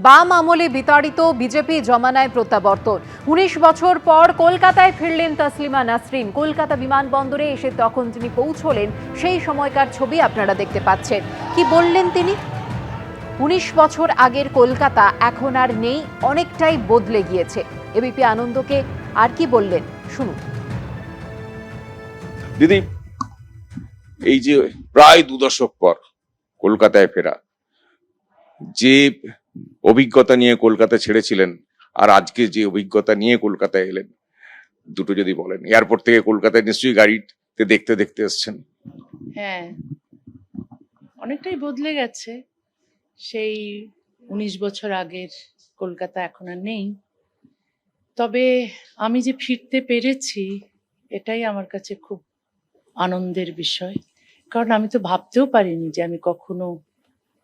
বাম আমলে বিতাড়িত বিজেপি জমানায় প্রত্যাবর্তন। ১৯ বছর পর কলকাতায় ফিরলেন তসলিমা নাসরিন। কলকাতা বিমানবন্দরে এসে তখন তিনি পৌঁছলেন, সেই সময়কার ছবি আপনারা দেখতে পাচ্ছেন। কি বললেন তিনি? ১৯ বছর আগের কলকাতা এখন আর নেই, অনেকটাই বদলে গিয়েছে। এবিপি আনন্দকে আর কি বললেন শুনুন। দিদি, এই যে প্রায় ২ দশক পর কলকাতায় ফেরা, যে অভিজ্ঞতা নিয়ে কলকাতা ছেড়েছিলেন আর আজকে যে অভিজ্ঞতা নিয়ে কলকাতায় এলেন, দুটো যদি বলেন। এয়ারপোর্ট থেকে কলকাতায় নিশ্চয়ই গাড়িতে দেখতে দেখতে এসছেন। হ্যাঁ, অনেকটাই বদলে গেছে। সেই ১৯ বছর আগের কলকাতা এখন আর নেই। তবে আমি যে ফিরতে পেরেছি এটাই আমার কাছে খুব আনন্দের বিষয়, কারণ আমি তো ভাবতেও পারিনি যে আমি কখনো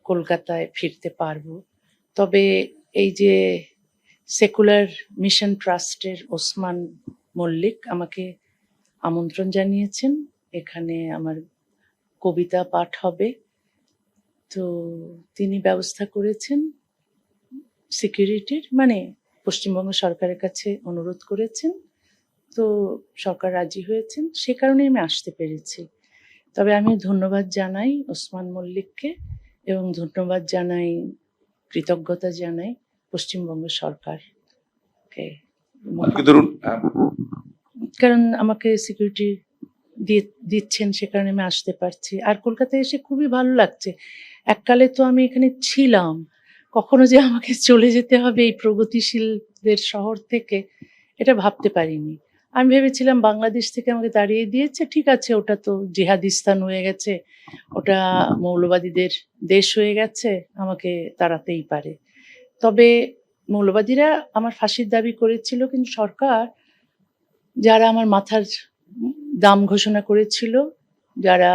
কলকাতায় ফিরতে পারবো। তবে এই যে সেকুলার মিশন ট্রাস্টের ওসমান মল্লিক আমাকে আমন্ত্রণ জানিয়েছেন, এখানে আমার কবিতা পাঠ হবে। তো তিনি ব্যবস্থা করেছেন সিকিউরিটির, মানে পশ্চিমবঙ্গ সরকারের কাছে অনুরোধ করেছেন, তো সরকার রাজি হয়েছেন, সে কারণে আমি আসতে পেরেছি। তবে আমি ধন্যবাদ জানাই ওসমান মল্লিককে এবং ধন্যবাদ জানাই, কৃতজ্ঞতা জানাই পশ্চিমবঙ্গ সরকারকে, কারণ আমাকে সিকিউরিটি দিচ্ছেন, সে কারণে আমি আসতে পারছি। আর কলকাতায় এসে খুবই ভালো লাগছে। এককালে তো আমি এখানে ছিলাম, কখনো যে আমাকে চলে যেতে হবে এই প্রগতিশীলদের শহর থেকে, এটা ভাবতে পারিনি। আমি ভেবেছিলাম বাংলাদেশ থেকে আমাকে তাড়িয়ে দিয়েছে, ঠিক আছে, ওটা তো জিহাদিস্তান হয়ে গেছে, ওটা মৌলবাদীদের দেশ হয়ে গেছে, আমাকে তাড়াতেই পারে। তবে মৌলবাদীরা আমার ফাঁসির দাবি করেছিল, কিন্তু সরকার যারা আমার মাথার দাম ঘোষণা করেছিল, যারা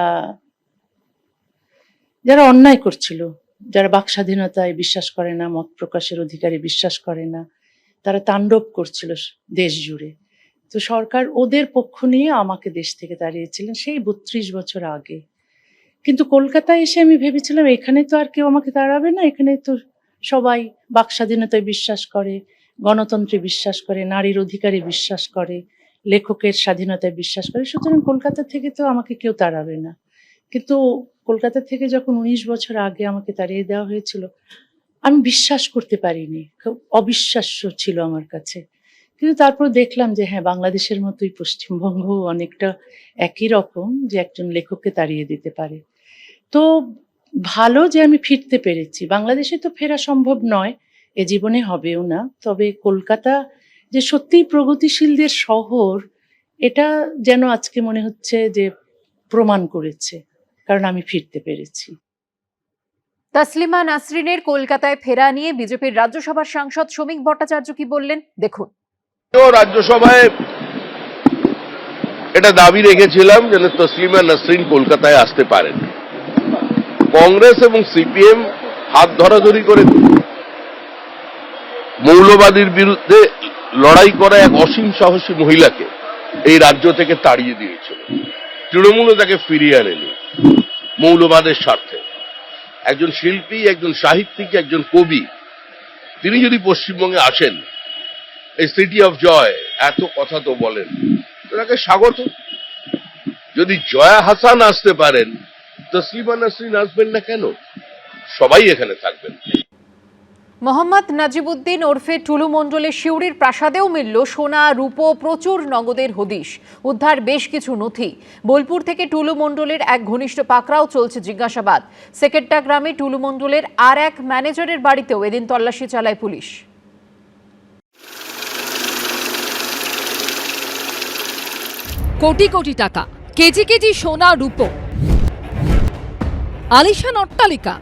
অন্যায় করছিল, যারা বাক স্বাধীনতায় বিশ্বাস করে না, মত প্রকাশের অধিকারে বিশ্বাস করে না, তারা তাণ্ডব করছিল দেশ জুড়ে, তো সরকার ওদের পক্ষ নিয়ে আমাকে দেশ থেকে তাড়িয়েছিলেন সেই ৩২ বছর আগে। কিন্তু কলকাতায় এসে আমি ভেবেছিলাম এখানে তো আর কেউ আমাকে তাড়াবে না, এখানে তো সবাই বাক স্বাধীনতায় বিশ্বাস করে, গণতন্ত্রে বিশ্বাস করে, নারীর অধিকারে বিশ্বাস করে, লেখকের স্বাধীনতায় বিশ্বাস করে, সুতরাং কলকাতা থেকে তো আমাকে কেউ তাড়াবে না। কিন্তু কলকাতা থেকে যখন ১৯ বছর আগে আমাকে তাড়িয়ে দেওয়া হয়েছিল, আমি বিশ্বাস করতে পারিনি, খুব অবিশ্বাস্য ছিল আমার কাছে। কিন্তু তারপর দেখলাম যে হ্যাঁ, বাংলাদেশের মতোই পশ্চিমবঙ্গ অনেকটা একই রকম, যে একজন লেখককে তাড়িয়ে দিতে পারে। তো ভালো যে আমি ফিরতে পেরেছি। বাংলাদেশে তো ফেরা সম্ভব নয়, এ জীবনে হবেও না। তবে কলকাতা যে সত্যিই প্রগতিশীলদের শহর, এটা যেন আজকে মনে হচ্ছে যে প্রমাণ করেছে, কারণ আমি ফিরতে পেরেছি। তসলিমা নাসরিনের কলকাতায় ফেরা নিয়ে বিজেপির রাজ্যসভার সাংসদ শ্রমিক ভট্টাচার্য কি বললেন দেখুন। রাজ্যসভায় এটা দাবি রেখেছিলাম যেন তসলিমা নাসরিন কলকাতায় আসতে পারেন। কংগ্রেস এবং সিপিএম হাত ধরাধরি করে মৌলবাদীর বিরুদ্ধে লড়াই করা এক অসীম সাহসী মহিলাকে এই রাজ্য থেকে তাড়িয়ে দিয়েছিল। তৃণমূলও তাকে ফিরিয়ে আনেনি মৌলবাদের স্বার্থে। একজন শিল্পী, একজন সাহিত্যিক, একজন কবি, তিনি যদি পশ্চিমবঙ্গে আসেন, এই সিটি অফ জয়, এত কথা তো বলেন, তাকে স্বাগত। যদি জয়া হাসান আসতে পারেন, তসলিমা নাসরিন আসবেন না কেন? সবাই এখানে থাকবেন। মোহাম্মদ নাজিবউদ্দিন ওরফে টুলু মণ্ডলের সিউড়ির প্রাসাদেও মিলল সোনা, রূপো, প্রচুর নগদের হদিশ। উদ্ধার বেশ কিছু নথি। বোলপুর থেকে টুলু মণ্ডলের এক ঘনিষ্ঠ পাকড়াও চলছে জিজ্ঞাসাবাদ। সেকেট্টা গ্রামে টুলু মণ্ডলের আর এক ম্যানেজারের বাড়িতেও এদিন তল্লাশি চালায় পুলিশ। কোটি কোটি টাকা, কেজি কেজি সোনা, রূপো, আলিশান অট্টালিকা।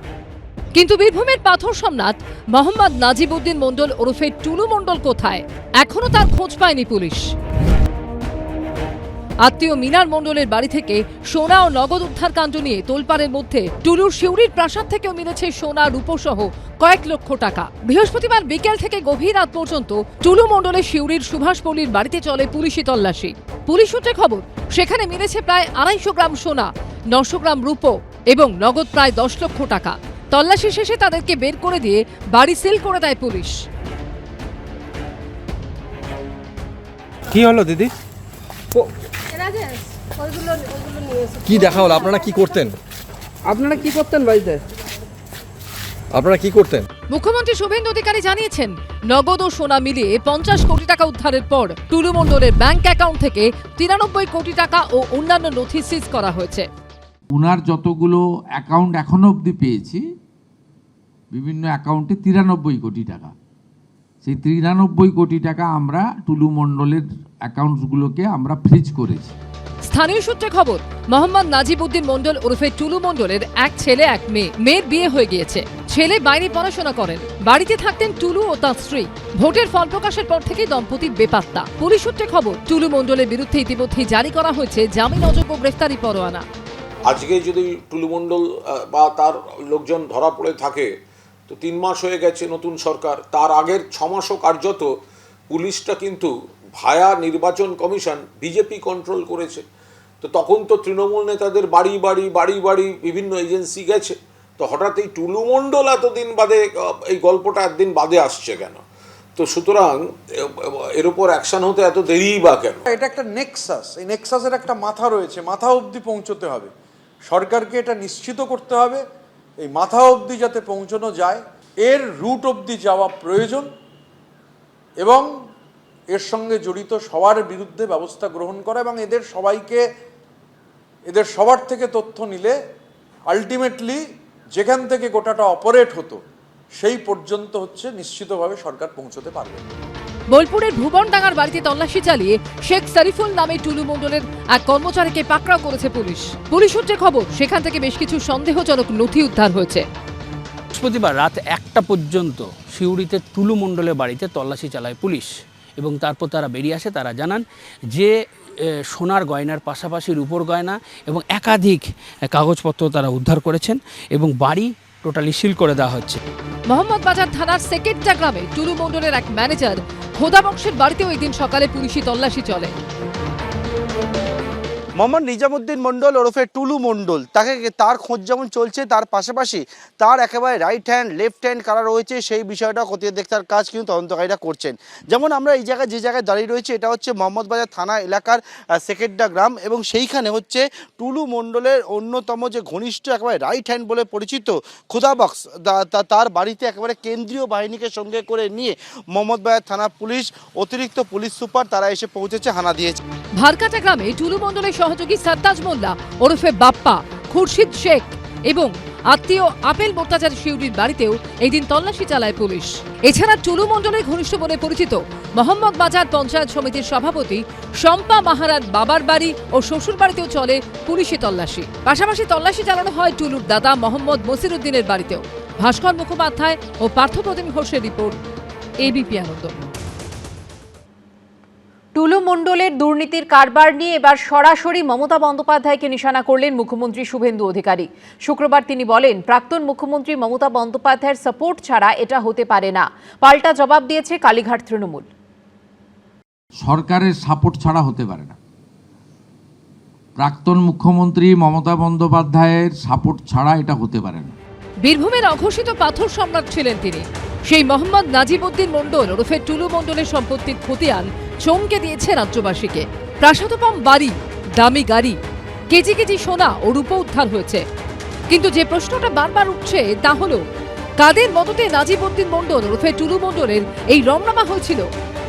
কিন্তু বীরভূমের পাথর সম্রাট মোহাম্মদ নাজিবউদ্দিন মণ্ডল ওরফে টুলু মণ্ডল কোথায়? এখনো তার খোঁজ পায়নি পুলিশ। আত্মীয় মিনার মণ্ডলের বাড়ি থেকে সোনা ও নগদ উদ্ধার কাণ্ড নিয়ে তোলপাড়ের মধ্যে টুলুর শিউরির প্রাসাদ থেকেও মিলেছে সোনা, রূপো সহ কয়েক লক্ষ টাকা। বৃহস্পতিবার বিকেল থেকে গভীর রাত পর্যন্ত টুলু মণ্ডলের শিউরির সুভাষপল্লীর বাড়িতে চলে পুলিশি তল্লাশি। পুলিশ সূত্রে খবর, সেখানে মিলেছে প্রায় ২৫০ গ্রাম সোনা, ৯০০ গ্রাম রূপো এবং নগদ প্রায় ১০ লক্ষ টাকা। তল্লাশি শেষে তাদেরকে বের করে দিয়ে বাড়ি সিল করে দেয় পুলিশ। কি হলো দিদি? কি দেখা হলো? আপনারা কি করতেন? বাড়িতে? আপনারা কি করতেন? মুখ্যমন্ত্রী শুভেন্দু অধিকারী জানিয়েছেন, নগদ ও সোনা মিলিয়ে 50 কোটি টাকা উদ্ধারের পর টুলু মণ্ডলের ব্যাংক অ্যাকাউন্ট থেকে 93 কোটি টাকা ও অন্যান্য নথি সিজ করা হয়েছে। ওনার যতগুলো অ্যাকাউন্ট এখনো অবধি পেয়েছি, বিভিন্ন অ্যাকাউন্টে 93 কোটি টাকা। সেই 93 কোটি টাকা আমরা টুলু মণ্ডলের অ্যাকাউন্টসগুলোকে আমরা ফ্রিজ করেছি। স্থানীয় সূত্রে খবর, মোহাম্মদ নাজিবউদ্দিন মণ্ডল ওরফে টুলু মণ্ডলের এক ছেলে এক মেয়ে। মেয়ের বিয়ে হয়ে গিয়েছে, ছেলে বাইরে পড়াশোনা করেন, বাড়িতে থাকতেন টুলু ও তার স্ত্রী। ভোটের ফল প্রকাশের পর থেকে দম্পতি বেপাত্তা। পুলিশ সূত্রে খবর, টুলু মণ্ডলের বিরুদ্ধে ইতিমধ্যেই জারি করা হয়েছে জামিন অযোগ্য গ্রেফতারি পরোয়ানা। আজকে যদি টুলু মণ্ডল বা তার লোকজন ধরা পড়ে থাকে, তো 3 মাস হয়ে গেছে নতুন সরকার, তার আগের 6 মাসও কার্যত পুলিশটা কিন্তু ভায়া নির্বাচন কমিশন বিজেপি কন্ট্রোল করেছে। তো তখন তো তৃণমূল নেতাদের বাড়ি বাড়ি বিভিন্ন এজেন্সি গেছে, তো হঠাৎ এই টুলু মণ্ডল এতদিন বাদে, এই গল্পটা একদিন বাদে আসছে কেন? তো সুতরাং এর উপর অ্যাকশন হতে এত দেরিই বা কেন? এটা একটা নেক্সাস, এই নেক্সাসের একটা মাথা রয়েছে, মাথা অবধি পৌঁছতে হবে। সরকারকে এটা নিশ্চিত করতে হবে এই মাথা অবধি যাতে পৌঁছানো যায়, এর রুট অবধি যাওয়া প্রয়োজন এবং এর সঙ্গে জড়িত সবার বিরুদ্ধে ব্যবস্থা গ্রহণ করা এবং এদের সবার থেকে তথ্য নিলে আলটিমেটলি যেখান থেকে গোটাটা অপারেট হতো সেই পর্যন্ত হচ্ছে নিশ্চিতভাবে সরকার পৌঁছতে পারবে। বোলপুরের ভুবনডাঙ্গার বাড়িতে তল্লাশি চালিয়ে শেখ শরীফুল নামে টুলু মণ্ডলের এক কর্মচারীকে পাকড়াও করেছে পুলিশ। পুলিশ সূত্রে খবর, সেখান থেকে বেশ কিছু সন্দেহজনক নথি উদ্ধার হয়েছে। বৃহস্পতিবার রাত 1টা পর্যন্ত সিউড়িতে টুলু মণ্ডলের বাড়িতে তল্লাশি চালায় পুলিশ এবং তারপর তারা বেরিয়ে আসে। তারা জানান যে সোনার গয়নার পাশাপাশি রূপোর গয়না এবং একাধিক কাগজপত্র তারা উদ্ধার করেছেন এবং বাড়ি টোটালি সিল করে দেওয়া হচ্ছে। মোহাম্মদবাজার থানার সেকেন্ডা গ্রামে টুলু মণ্ডলের এক ম্যানেজার খোদা বংশের বাড়িতেও এই দিন সকালে পুলিশি তল্লাশি চলে। মোহাম্মদ নিজামুদ্দিন মণ্ডল ওরফে টুলু মণ্ডল, তার খোঁজ যেমন চলছে, তার পাশাপাশি তার একেবারে রাইট হ্যান্ড লেফট হ্যান্ড কারা রয়েছে সেই বিষয়টা খতিয়ে দেখার কাজ কিন্তু তদন্তকারীরা করছেন। যেমন আমরা এই জায়গায় যে জায়গায় দাঁড়িয়ে রয়েছে, এটা হচ্ছে মোহাম্মদবাজার থানা এলাকার সেকেন্ডা গ্রাম এবং সেইখানে হচ্ছে টুলু মণ্ডলের অন্যতম যে ঘনিষ্ঠ একেবারে রাইট হ্যান্ড বলে পরিচিত খোদা বক্স, তার বাড়িতে একেবারে কেন্দ্রীয় বাহিনীকে সঙ্গে করে নিয়ে মোহাম্মদবাজার থানা পুলিশ, অতিরিক্ত পুলিশ সুপার তারা এসে পৌঁছেছে, হানা দিয়েছে। ভারকাটা গ্রামে টুলু মণ্ডলের সহযোগী সরতাজ মোল্লা ওরফে বাপ্পা, খুরশিদ শেখ এবং আত্মীয় আপেল মোর্তাজার শিউরির বাড়িতেও এই দিন তল্লাশি চালায় পুলিশ। এছাড়া টুলু মণ্ডলের ঘনিষ্ঠ বলে পরিচিত মোহাম্মদবাজার পঞ্চায়েত সমিতির সভাপতি শম্পা মাহারার বাবার বাড়ি ও শ্বশুর বাড়িতেও চলে পুলিশি তল্লাশি। পাশাপাশি তল্লাশি চালানো হয় টুলুর দাদা মোহাম্মদ মসিরুদ্দিনের বাড়িতেও। ভাস্কর মুখোপাধ্যায় ও পার্থপ্রতিম ঘোষের রিপোর্ট, এবিপি আনন্দ। টুলু মণ্ডলের দুর্নীতির কারবার নিয়ে এবার সরাসরি মমতা বন্দ্যোপাধ্যায়কে নিশানা করলেন মুখ্যমন্ত্রী শুভেন্দু অধিকারী। শুক্রবার তিনি বলেন, প্রাক্তন মুখ্যমন্ত্রী মমতা বন্দ্যোপাধ্যায়ের সাপোর্ট ছাড়া এটা হতে পারে না। পাল্টা জবাব দিয়েছে কালীঘাট তৃণমূল। সরকারের সাপোর্ট ছাড়া হতে পারে না। প্রাক্তন মুখ্যমন্ত্রী মমতা বন্দ্যোপাধ্যায়ের সাপোর্ট ছাড়া এটা হতে পারে না। বীরভূমের অঘোষিত পাথর সম্রাট ছিলেন তিনি। সেই মোহাম্মদ নাজিবউদ্দিন মণ্ডল ওরফে টুলু মণ্ডলের সম্পত্তির খতিয়ান চমকে দিয়েছে রাজ্যবাসীকে। প্রাসাদোপম বাড়ি, দামি গাড়ি, কেজি কেজি সোনা ও রূপো উদ্ধার হয়েছে। কিন্তু যে প্রশ্নটা বারবার উঠছে তা হলো, কাদের মদতে নাজিবউদ্দিন মণ্ডল ওরফে টুলু মণ্ডলের এই রমনামা হয়েছিল?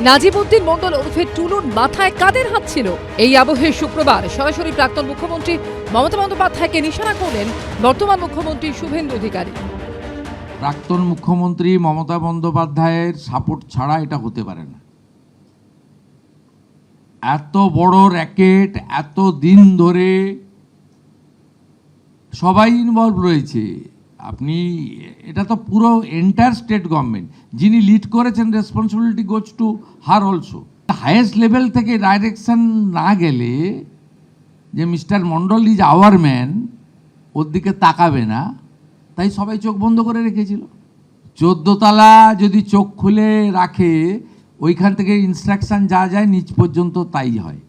নাজিবউদ্দিন মণ্ডল ওরফে টুলুর মাথায় কাদের হাত ছিল? এই আবহে শুক্রবার সরাসরি প্রাক্তন মুখ্যমন্ত্রী মমতা বন্দ্যোপাধ্যায়কে নিশানা করলেন বর্তমান মুখ্যমন্ত্রী শুভেন্দু অধিকারী। প্রাক্তন মুখ্যমন্ত্রী মমতা বন্দ্যোপাধ্যায়ের সাপোর্ট ছাড়া এটা হতে পারে না। এত বড় র্যাকেট, এত দিন ধরে সবাই ইনভলভ রয়েছে। আপনি এটা তো পুরো এন্টায়ার স্টেট গভর্নমেন্ট যিনি লিড করেছেন, responsibility goes to her also. Highest level থেকে ডাইরেকশন না গেলে যে mister Mondal is our man, ওর দিকে তাকাবে না, তাই সবাই চোখ বন্ধ করে রেখেছিল। 14 তলা যদি চোখ খুলে রাখে, ওইখান থেকে ইনস্ট্রাকশন যা যায় নিচ পর্যন্ত তাই হয়।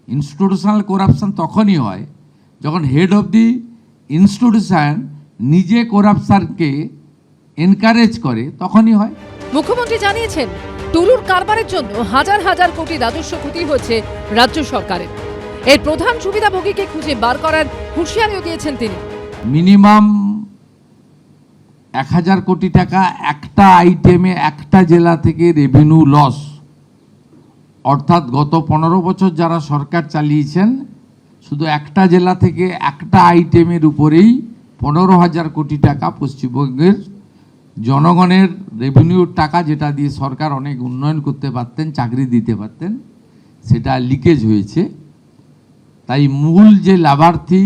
ইনস্টিটিউশনাল করাপশন তখনই হয় যখন হেড অফ দি ইনস্টিটিউশন নিজে করাপশনকে এনকারেজ করে তখনই হয়। মুখ্যমন্ত্রী জানিয়েছেন টুলুর কারবারের জন্য হাজার হাজার কোটি রাজস্ব ক্ষতি হয়েছে রাজ্য সরকারের। এর প্রধান সুবিধাভোগীকে খুঁজে বার করার হুঁশিয়ারিও দিয়েছেন তিনি। মিনিমাম 1000 কোটি টাকা একটা আইটেমে একটা জেলা থেকে রেভিনিউ লস, অর্থাৎ গত 15 বছর যারা সরকার চালিয়েছেন শুধু একটা জেলা থেকে একটা আইটেমের উপরেই 15,000 কোটি টাকা পশ্চিমবঙ্গের জনগণের রেভিনিউর টাকা, যেটা দিয়ে সরকার অনেক উন্নয়ন করতে পারতেন, চাকরি দিতে পারতেন, সেটা লিকেজ হয়েছে। তাই মূল যে লাভার্থী,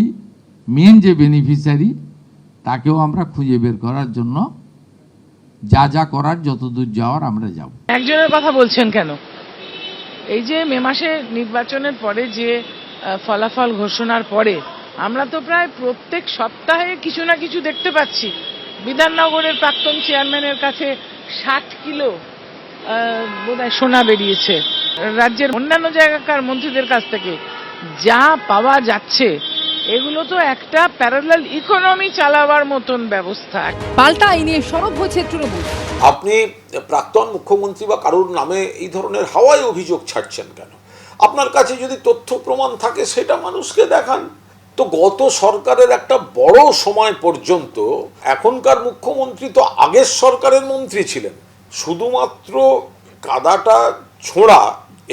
মেন যে বেনিফিশিয়ারি, তাকেও আমরা খুঁজে বের করার জন্য যা যা করার, যতদূর যাওয়ার আমরা যাব। একজনের কথা বলছেন কেন? এই যে মে মাসে নির্বাচনের পরে যে ফলাফল ঘোষণার পরে আমরা তো প্রায় প্রত্যেক সপ্তাহে কিছু না কিছু দেখতে পাচ্ছি। বিধাননগরের প্রাক্তন চেয়ারম্যানের কাছে 60 কিলো বোধহয় সোনা বেরিয়েছে। রাজ্যের অন্যান্য জায়গাকার মন্ত্রীদের কাছ থেকে যা পাওয়া যাচ্ছে, এগুলো তো একটা প্যারালাল ইকোনমি চালাবার মতন ব্যবস্থা। পাল্টা এই নিয়ে সরব হয়েছে তৃণমূল। আপনি প্রাক্তন মুখ্যমন্ত্রী বা কারোর নামে এই ধরনের হাওয়ায় অভিযোগ ছাড়ছেন কেন? আপনার কাছে যদি তথ্য প্রমাণ থাকে সেটা মানুষকে দেখান। তো গত সরকারের একটা বড় সময় পর্যন্ত এখনকার মুখ্যমন্ত্রী তো আগের সরকারের মন্ত্রী ছিলেন। শুধুমাত্র কাদাটা ছোঁড়া,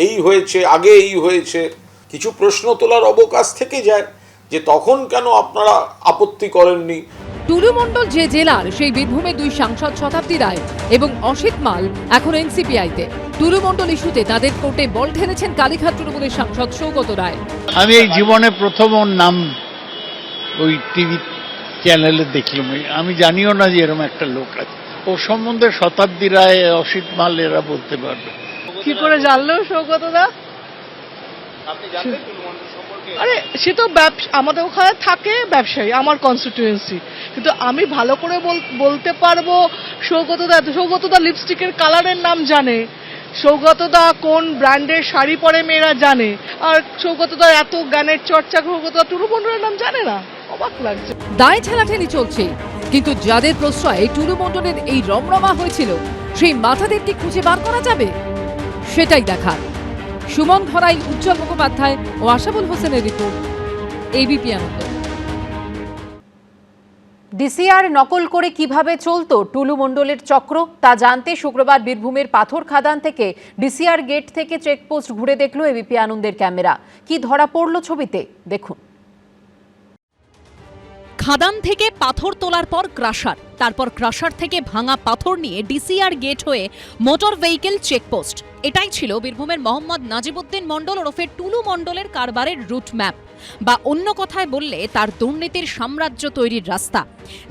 এই হয়েছে, আগে এই হয়েছে, কিছু প্রশ্ন তোলার অবকাশ থেকে যায় যে তখন কেন আপনারা আপত্তি করেননি। টুলু মণ্ডল যে জেলার, সেই বীরভূমে 2 সাংসদ শতাব্দী রায় এবং অসিত মাল এখন এনসিপিআইতে। টুলু মণ্ডল ইস্যুতে তাদের কোর্টে বল ঢেলেছেন কালীঘাট তৃণমূলের সাংসদ সৌগত রায়। আমি এই জীবনে প্রথম ওর নাম ওই টিভি চ্যানেলে দেখলাম। আমি জানিও না যে এরকম একটা লোক আছে। ও সম্বন্ধে শতাব্দী রায়, অসিত মাল এরা বলতে পারবে। কি করে জানলো সৌগত দা? আরে সে তো আমাদের ওখানে থাকে ব্যবসায়ী, আমার কনস্টিটিউয়েন্সি, কিন্তু আমি ভালো করে বলতে পারবো সৌগতদা লিপস্টিকের কালারের নাম জানে, সৌগতদা কোন ব্র্যান্ডের শাড়ি পরে মেয়েরা জানে, আর সৌগতদা এত জ্ঞানের চর্চা, সৌগতদা টুলু মণ্ডলের নাম জানে না। অবাক লাগছে। দায় ঠেলাঠেলি চলছে, কিন্তু যাদের প্রশ্রয়ে টুলু মণ্ডলের এই রমরমা হয়েছিল, সেই মাথাদের কি খুঁজে বার করা যাবে? সেটাই দেখার। সুমন ধরাই, উজ্জ্বল মুখোপাধ্যায় ও আশাবুল হোসেনের রিপোর্ট, এবিপি আনন্দ। ডিসিআর নকল করে কিভাবে চলতো টুলু মণ্ডলের চক্র, তা জানতে শুক্রবার বীরভূমের পাথর খাদান থেকে ডিসিআর গেট থেকে চেকপোস্ট ঘুরে দেখলো এবিপি আনন্দের ক্যামেরা। কি ধরা পড়ল ছবিতে দেখুন। খাদান থেকে পাথর তোলার পর ক্রাশার, তারপর ক্রাশার থেকে ভাঙা পাথর নিয়ে ডিসিআর গেট হয়ে মোটর ভেহিকেল চেকপোস্ট। এটাই ছিল বীরভূমের মোহাম্মদ নাজিবউদ্দিন মণ্ডল ওরফে টুলু মণ্ডলের কারবারের রুট ম্যাপ, বা অন্য কথায় বললে তার দুর্নীতির সাম্রাজ্য তৈরির রাস্তা।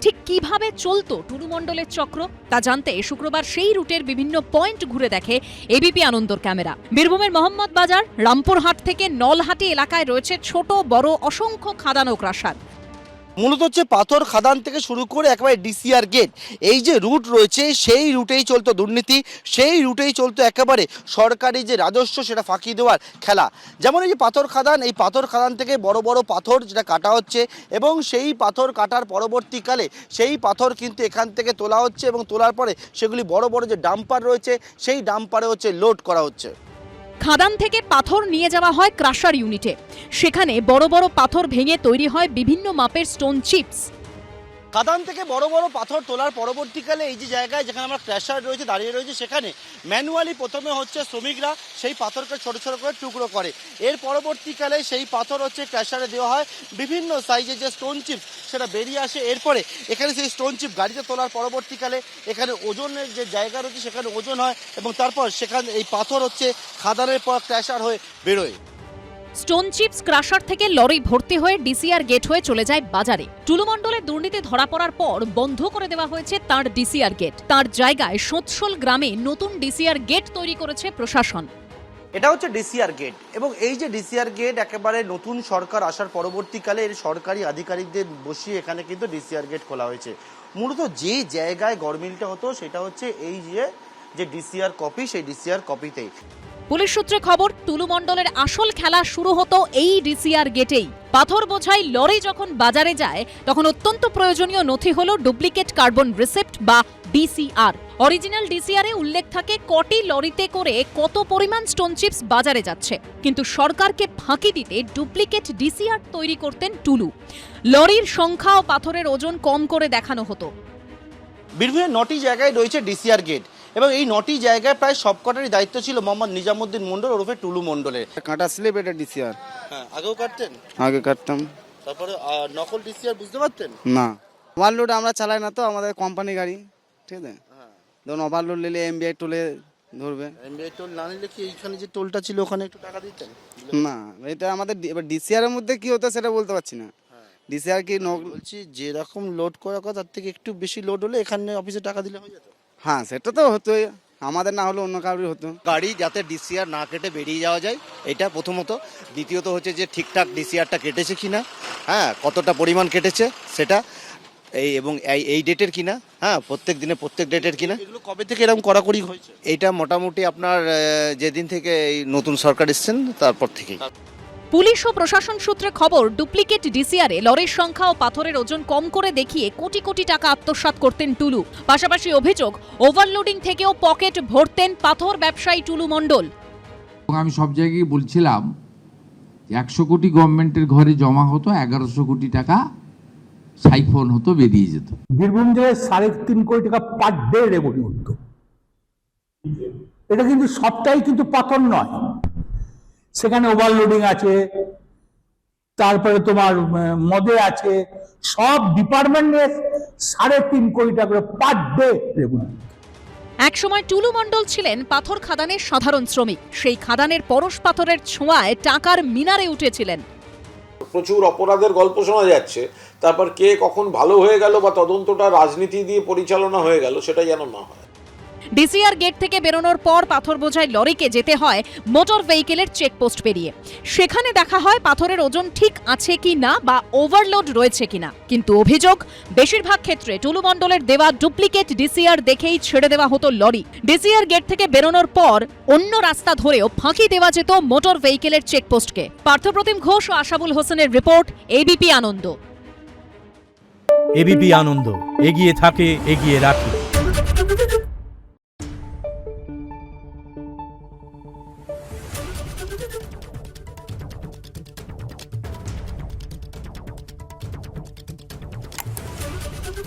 ঠিক কিভাবে চলতো টুলু মণ্ডলের চক্র, তা জানতে শুক্রবার সেই রুটের বিভিন্ন পয়েন্ট ঘুরে দেখে এবিপি আনন্দর ক্যামেরা। বীরভূমের মোহাম্মদ বাজার, রামপুরহাট থেকে নলহাটি এলাকায় রয়েছে ছোট বড় অসংখ্য খাদান ও ক্রাশার। মূলত হচ্ছে পাথর খাদান থেকে শুরু করে একেবারে ডিসিআর গেট, এই যে রুট রয়েছে সেই রুটেই চলতো দুর্নীতি, সেই রুটেই চলতো একেবারে সরকারি যে রাজস্ব সেটা ফাঁকি দেওয়ার খেলা। যেমন এই যে পাথর খাদান, এই পাথর খাদান থেকে বড় বড় পাথর যেটা কাটা হচ্ছে, এবং সেই পাথর কাটার পরবর্তীকালে সেই পাথর কিন্তু এখান থেকে তোলা হচ্ছে, এবং তোলার পরে সেগুলি বড় বড় যে ডাম্পার রয়েছে সেই ডাম্পারে হচ্ছে লোড করা হচ্ছে। খাদান থেকে পাথর নিয়ে যাওয়া হয় ক্রাশার ইউনিটে, সেখানে বড় বড় পাথর ভেঙে তৈরি হয় বিভিন্ন মাপের স্টোন চিপস। খাদান থেকে বড় বড় পাথর তোলার পরবর্তীকালে এই যে জায়গায় যেখানে আমরা ক্র্যাশার রয়েছে দাঁড়িয়ে রয়েছে, সেখানে ম্যানুয়ালি প্রথমে হচ্ছে শ্রমিকরা সেই পাথরকে ছোট ছোট করে টুকরো করে, এর পরবর্তীকালে সেই পাথর হচ্ছে ক্র্যাশারে দেওয়া হয়, বিভিন্ন সাইজের যে স্টোন চিপ সেটা বেরিয়ে আসে। এরপরে এখানে সেই স্টোন চিপ গাড়িতে তোলার পরবর্তীকালে এখানে ওজনের যে জায়গা রয়েছে সেখানে ওজন হয়, এবং তারপর সেখানে এই পাথর হচ্ছে খাদানের পর ক্র্যাশার হয়ে বেরোয়। স্টোন চিপস ক্রাশার থেকে লরি ভর্তি হয়ে ডিসিআর গেট হয়ে চলে যায় বাজারে। টুলু মণ্ডলের দুর্নীতি ধরা পড়ার পর বন্ধ করে দেওয়া হয়েছে তার ডিসিআর গেট। তার জায়গায় সোঁতশোল গ্রামে নতুন ডিসিআর গেট তৈরি করেছে প্রশাসন। এটা হচ্ছে ডিসিআর গেট, এবং এই যে ডিসিআর গেট একেবারে নতুন সরকার আসার পরবর্তীকালে এর সরকারি আধিকারিকদের বসিয়ে এখানে কিন্তু ডিসিআর গেট খোলা হয়েছে। মূলত যে জায়গায় গড়মিলটা হতো সেটা হচ্ছে এই যে যে ডিসিআর কপি, সেই ডিসিআর কপিতেই। পুলিশ সূত্রে খবর, টুলু মণ্ডলের আসল খেলা শুরু হতো এই ডিসিআর গেটেই। পাথর বোঝাই লরি যখন বাজারে যায় তখন অত্যন্ত প্রয়োজনীয় নথি হলো ডুপ্লিকেট কার্বন রিসিপ্ট বা ডিসিআর। অরিজিনাল ডিসিআরে উল্লেখ থাকে কটি লরিতে করে কত পরিমাণ স্টোন চিপস বাজারে যাচ্ছে, কিন্তু সরকারকে ফাঁকি দিতে ডুপ্লিকেট ডিসিআর তৈরি করতেন টুলু। লরির সংখ্যা ও পাথরের ওজন কম করে দেখানো হতো। বীরভূমের 9টি জায়গায় রয়েছে ডিসিআর গেট এবং এই 9টি জায়গায় প্রায় সবকটারই দায়িত্ব ছিল মোহাম্মদ নিজামুদ্দিন মণ্ডল ওরফে টুলু মণ্ডলের। কাটা স্লিপ এটা ডিসিআর। হ্যাঁ, আগেও কাটতেন? আগে কাটতাম। তারপরে নকল ডিসিআর বুঝতে পারতেন না, ওভারলোড আমরা চালাই না তো, আমাদের কোম্পানি গাড়ি, ঠিক আছে। ধরুন ওভারলোড নিলে এমবিআই টোলে ধরবে। এমবিআই টোল না নিলে কি এইখানে যে টোলটা ছিল ওখানে একটু টাকা দিতেন? না, এটা আমাদের এবার ডিসিআর এর মধ্যে কি হতো সেটা বলতে পারছি না। ডিসিআর কি বলছি যেরকম লোড করার কথা তার থেকে একটু বেশি লোড হলে এখানে অফিসে টাকা দিলে হয়ে যেত। হ্যাঁ, সেটা তো হতোই, আমাদের না হলে অন্য কারোর হতো। গাড়ি যাতে ডিসিআর না কেটে বেরিয়ে যাওয়া যায়, এটা প্রথমত। দ্বিতীয়ত হচ্ছে যে ঠিকঠাক ডিসিআরটা কেটেছে কিনা, হ্যাঁ কতটা পরিমাণ কেটেছে সেটা, এবং এই ডেটের কিনা, হ্যাঁ প্রত্যেক দিনে প্রত্যেক ডেটের কিনা। এগুলো কবে থেকে এরকম কড়াকড়ি হয়েছে? এটা মোটামুটি আপনার যেদিন থেকে এই নতুন সরকার এসেছেন তারপর থেকেই। পুলিশ ও প্রশাসন সূত্রে খবর, ডুপ্লিকেট ডিসিআরে লরির সংখ্যা ও পাথরের ওজন কম করে দেখিয়ে কোটি কোটি টাকা আত্মসাৎ করতেন টুলু। পাশাপাশি অভিযোগ, ওভারলোডিং থেকেও পকেট ভরতেন পাথর ব্যবসায়ী টুলু মণ্ডল। আমি সব জায়গায় বলছিলাম 100 কোটি গভর্নমেন্টের ঘরে জমা হতো, 1100 কোটি টাকা সাইফোন হতো, বেরিয়ে যেত। বীরভূম জেলায় 3.5 কোটি টাকা পার ডে রেভিনিউ হতো। এটা কিন্তু সবটাই কিন্তু পাথর নয়, সেখানে ওভারলোডিং আছে, তারপরে তোমার মদে আছে, সব ডিপার্টমেন্টে 3.5 কোটি টাকা করে পার ডে রেভিনিউ। একসময় টুলু মণ্ডল ছিলেন পাথর খাদানের সাধারণ শ্রমিক। সেই খাদানের পরশ পাথরের ছোঁয়ায় টাকার মিনারে উঠেছিলেন। প্রচুর অপরাধের গল্প শোনা যাচ্ছে, তারপর কে কখন ভালো হয়ে গেল বা তদন্তটা রাজনীতি দিয়ে পরিচালনা হয়ে গেল সেটা যেন না হয়। ডিসিআর গেট থেকে বেরোনোর পর পাথর বোঝাই লরিকে যেতে হয় মোটর ভেহিকেলের চেকপোস্ট পেরিয়ে। সেখানে দেখা হয় পাথরের ওজন ঠিক আছে কি না বা ওভারলোড রয়েছে কিনা। কিন্তু অভিযোগ, বেশিরভাগ ক্ষেত্রে টুলু মণ্ডলের দেওয়া ডুপ্লিকেট ডিসিআর দেখেই ছেড়ে দেওয়া হতো লরি। ডিসিআর গেট থেকে বেরোনোর পর অন্য রাস্তা ধরেও ফাঁকি দেওয়া যেত মোটর ভেহিকেলের চেকপোস্টকে। পার্থপ্রতিম ঘোষ ও আশাবুল হোসেনের রিপোর্ট, এবিপি আনন্দ। এবিপি আনন্দ, এগিয়ে থাকে, এগিয়ে রাখে।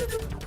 Thank you.